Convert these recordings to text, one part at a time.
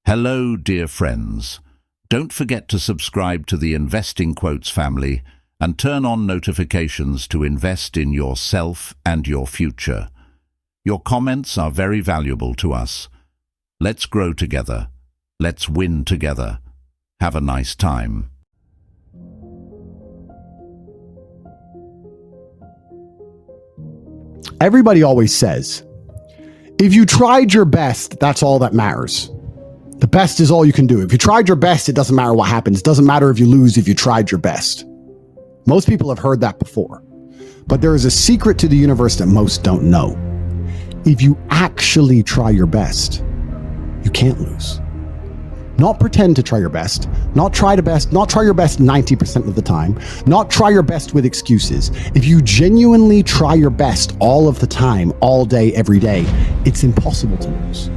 Hello, dear friends. Don't forget to subscribe to the Investing Quotes family and turn on notifications to invest in yourself and your future. Your comments are very valuable to us. Let's grow together. Let's win together. Have a nice time. Everybody always says, if you tried your best, that's all that matters. The best is all you can do. If you tried your best, it doesn't matter what happens. It doesn't matter if you lose if you tried your best. Most people have heard that before. But there is a secret to the universe that most don't know. If you actually try your best, you can't lose. Not pretend to try your best, not try your best 90% of the time, not try your best with excuses. If you genuinely try your best all of the time, all day, every day, it's impossible to lose.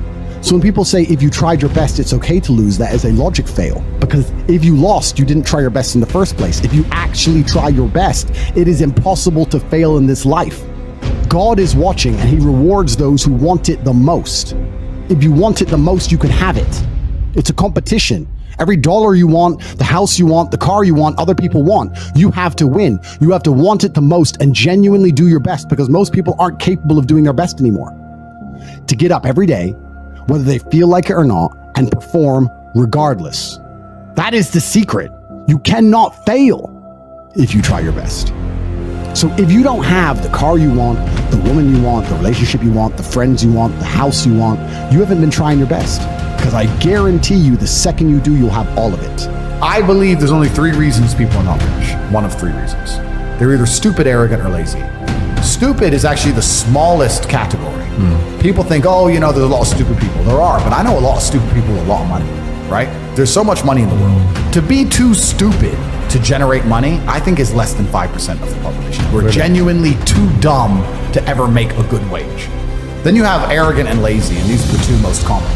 So when people say, if you tried your best, it's okay to lose, that is a logic fail. Because if you lost, you didn't try your best in the first place. If you actually try your best, it is impossible to fail in this life. God is watching and he rewards those who want it the most. If you want it the most, you can have it. It's a competition. Every dollar you want, the house you want, the car you want, other people want, you have to win. You have to want it the most and genuinely do your best, because most people aren't capable of doing their best anymore. To get up every day, whether they feel like it or not, and perform regardless. That is the secret. You cannot fail if you try your best. So if you don't have the car you want, the woman you want, the relationship you want, the friends you want, the house you want, you haven't been trying your best. Because I guarantee you, the second you do, you'll have all of it. I believe there's only 3 reasons people are not rich. One of 3 reasons. They're either stupid, arrogant, or lazy. Stupid is actually the smallest category. People think, oh, you know, there's a lot of stupid people. There are, but I know a lot of stupid people with a lot of money, right? There's so much money in the world. To be too stupid to generate money, I think is less than 5% of the population. We're genuinely too dumb to ever make a good wage. Then you have arrogant and lazy, and these are the 2 most common.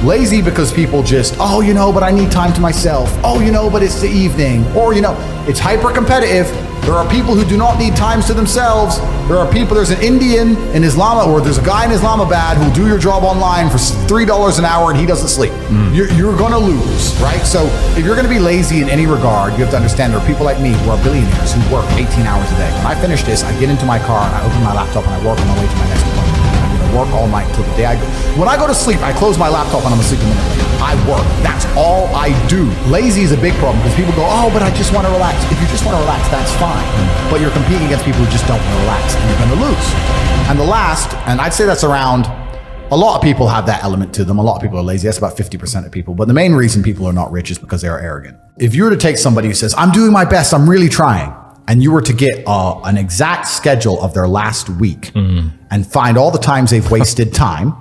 Lazy because people just, oh, you know, but I need time to myself. Oh, you know, but it's the evening. Or, you know, it's hyper competitive. There are people who do not need times to themselves. There's an Indian in Islam, or there's a guy in Islamabad who'll do your job online for $3 an hour and he doesn't sleep. You're gonna lose, right? So if you're gonna be lazy in any regard, you have to understand there are people like me who are billionaires who work 18 hours a day. When I finish this, I get into my car and I open my laptop and I work on my way to my next appointment. Work all night until the day I go. When I go to sleep, I close my laptop and I'm asleep a minute later. I work. That's all I do. Lazy is a big problem because people go, oh, but I just want to relax. If you just want to relax, that's fine. But you're competing against people who just don't want to relax and you're going to lose. And the last, and I'd say that's around, a lot of people have that element to them. A lot of people are lazy. That's about 50% of people. But the main reason people are not rich is because they are arrogant. If you were to take somebody who says, I'm doing my best, I'm really trying, and you were to get an exact schedule of their last week and find all the times they've wasted time,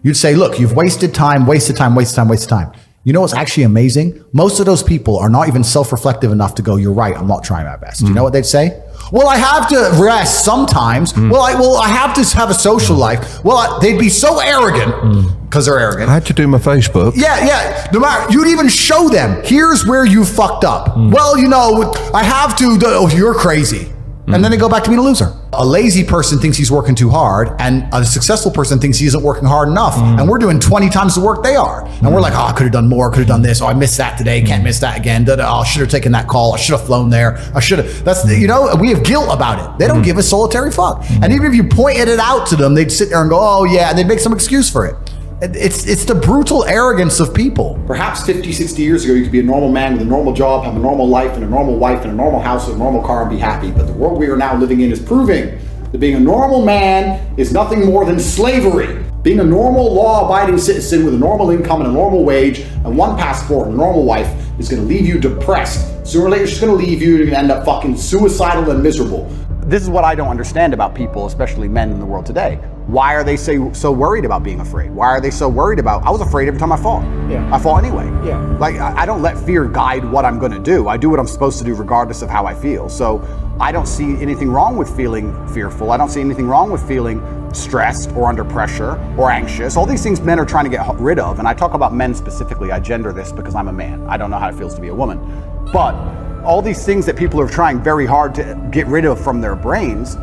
you'd say, look, you've wasted time, wasted time, wasted time, wasted time. You know what's actually amazing? Most of those people are not even self-reflective enough to go, you're right, I'm not trying my best. You know what they'd say? Well, I have to rest sometimes. Well, I have to have a social life. Well, they'd be so arrogant because they're arrogant. I had to do my Facebook. Yeah. No matter, you'd even show them, here's where you fucked up. Well, you know, I have to, oh, you're crazy. And then they go back to being a loser. A lazy person thinks he's working too hard, and a successful person thinks he isn't working hard enough. And we're doing 20 times the work they are. And we're like, oh, I could have done more, could have done this. Oh, I missed that today, can't miss that again. Oh, I should have taken that call. I should have flown there. I should have. That's, you know, we have guilt about it. They don't give a solitary fuck. And even if you pointed it out to them, they'd sit there and go, oh yeah, and they'd make some excuse for it. It's the brutal arrogance of people. Perhaps 50, 60 years ago, you could be a normal man with a normal job, have a normal life and a normal wife and a normal house and a normal car and be happy. But the world we are now living in is proving that being a normal man is nothing more than slavery. Being a normal, law-abiding citizen with a normal income and a normal wage and one passport and a normal wife is going to leave you depressed. Sooner or later, it's just going to leave you and you're going to end up fucking suicidal and miserable. This is what I don't understand about people, especially men in the world today. Why are they so worried about being afraid? Why are they so worried about, I was afraid every time I fought. I fought anyway. Like, I don't let fear guide what I'm gonna do. I do what I'm supposed to do regardless of how I feel. So I don't see anything wrong with feeling fearful. I don't see anything wrong with feeling stressed or under pressure or anxious. All these things men are trying to get rid of. And I talk about men specifically. I gender this because I'm a man. I don't know how it feels to be a woman. But all these things that people are trying very hard to get rid of from their brains,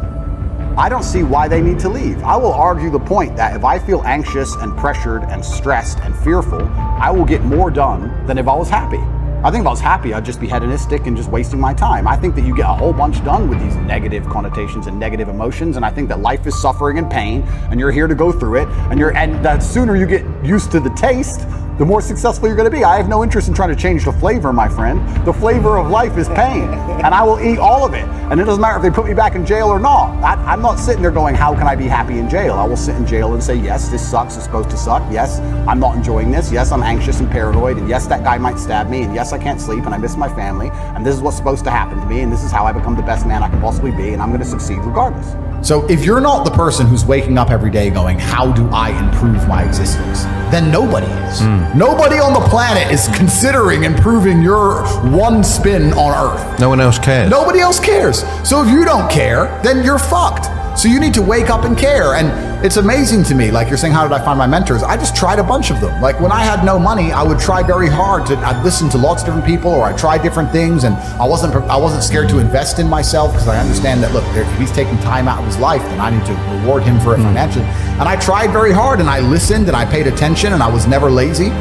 I don't see why they need to leave. I will argue the point that if I feel anxious and pressured and stressed and fearful, I will get more done than if I was happy. I think if I was happy, I'd just be hedonistic and just wasting my time. I think that you get a whole bunch done with these negative connotations and negative emotions, and I think that life is suffering and pain, and you're here to go through it, and the sooner you get used to the taste, the more successful you're going to be. I have no interest in trying to change the flavor, my friend. The flavor of life is pain, and I will eat all of it. And it doesn't matter if they put me back in jail or not. I'm not sitting there going, how can I be happy in jail? I will sit in jail and say, yes, this sucks, it's supposed to suck. Yes, I'm not enjoying this. Yes, I'm anxious and paranoid. And yes, that guy might stab me. And yes, I can't sleep and I miss my family. And this is what's supposed to happen to me. And this is how I become the best man I can possibly be. And I'm going to succeed regardless. So if you're not the person who's waking up every day going, how do I improve my existence? Then nobody is. Nobody on the planet is considering improving your one spin on Earth. No one else cares. Nobody else cares. So if you don't care, then you're fucked. So you need to wake up and care. And it's amazing to me, like you're saying, how did I find my mentors? I just tried a bunch of them. Like when I had no money, I would try very hard I'd listen to lots of different people, or I tried different things, and I wasn't scared to invest in myself, because I understand that, look, if he's taking time out of his life, then I need to reward him for it financially. And I tried very hard, and I listened, and I paid attention, and I was never lazy.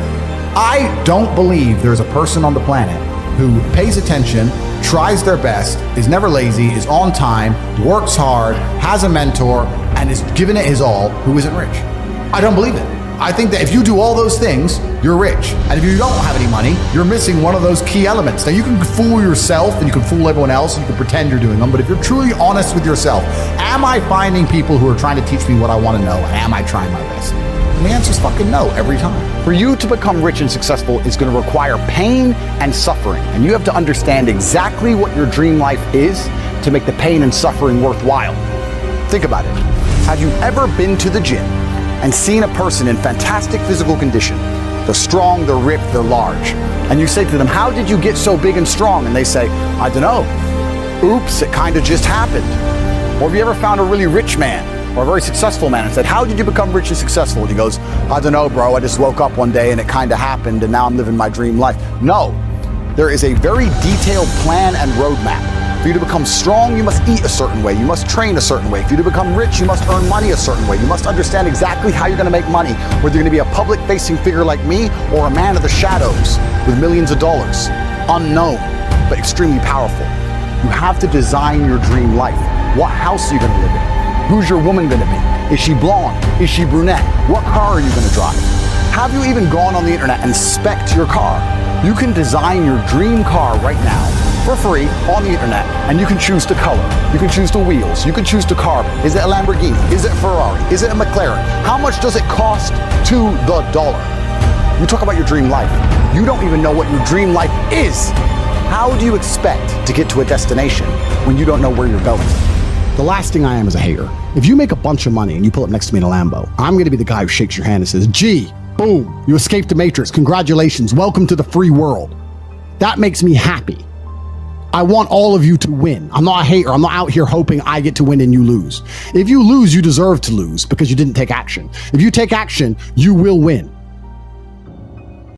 I don't believe there's a person on the planet who pays attention, tries their best, is never lazy, is on time, works hard, has a mentor, and is giving it his all, who isn't rich. I don't believe it. I think that if you do all those things, you're rich. And if you don't have any money, you're missing one of those key elements. Now, you can fool yourself and you can fool everyone else, and you can pretend you're doing them, but if you're truly honest with yourself, am I finding people who are trying to teach me what I want to know, and am I trying my best? And the answer is fucking no every time. For you to become rich and successful is going to require pain and suffering. And you have to understand exactly what your dream life is to make the pain and suffering worthwhile. Think about it. Have you ever been to the gym and seen a person in fantastic physical condition? They're strong, they're ripped, they're large. And you say to them, how did you get so big and strong? And they say, I don't know. Oops, it kind of just happened. Or have you ever found a really rich man or a very successful man and said, how did you become rich and successful? And he goes, I don't know, bro. I just woke up one day and it kind of happened, and now I'm living my dream life. No, there is a very detailed plan and roadmap. For you to become strong, you must eat a certain way. You must train a certain way. For you to become rich, you must earn money a certain way. You must understand exactly how you're going to make money, whether you're going to be a public-facing figure like me or a man of the shadows with millions of dollars. Unknown, but extremely powerful. You have to design your dream life. What house are you going to live in? Who's your woman going to be? Is she blonde? Is she brunette? What car are you going to drive? Have you even gone on the internet and spec'd your car? You can design your dream car right now for free on the internet, and you can choose the color. You can choose the wheels. You can choose the carbon. Is it a Lamborghini? Is it a Ferrari? Is it a McLaren? How much does it cost to the dollar? You talk about your dream life. You don't even know what your dream life is. How do you expect to get to a destination when you don't know where you're going? The last thing I am is a hater. If you make a bunch of money and you pull up next to me in a Lambo, I'm going to be the guy who shakes your hand and says, gee, boom, you escaped the matrix. Congratulations. Welcome to the free world. That makes me happy. I want all of you to win. I'm not a hater. I'm not out here hoping I get to win and you lose. If you lose, you deserve to lose because you didn't take action. If you take action, you will win.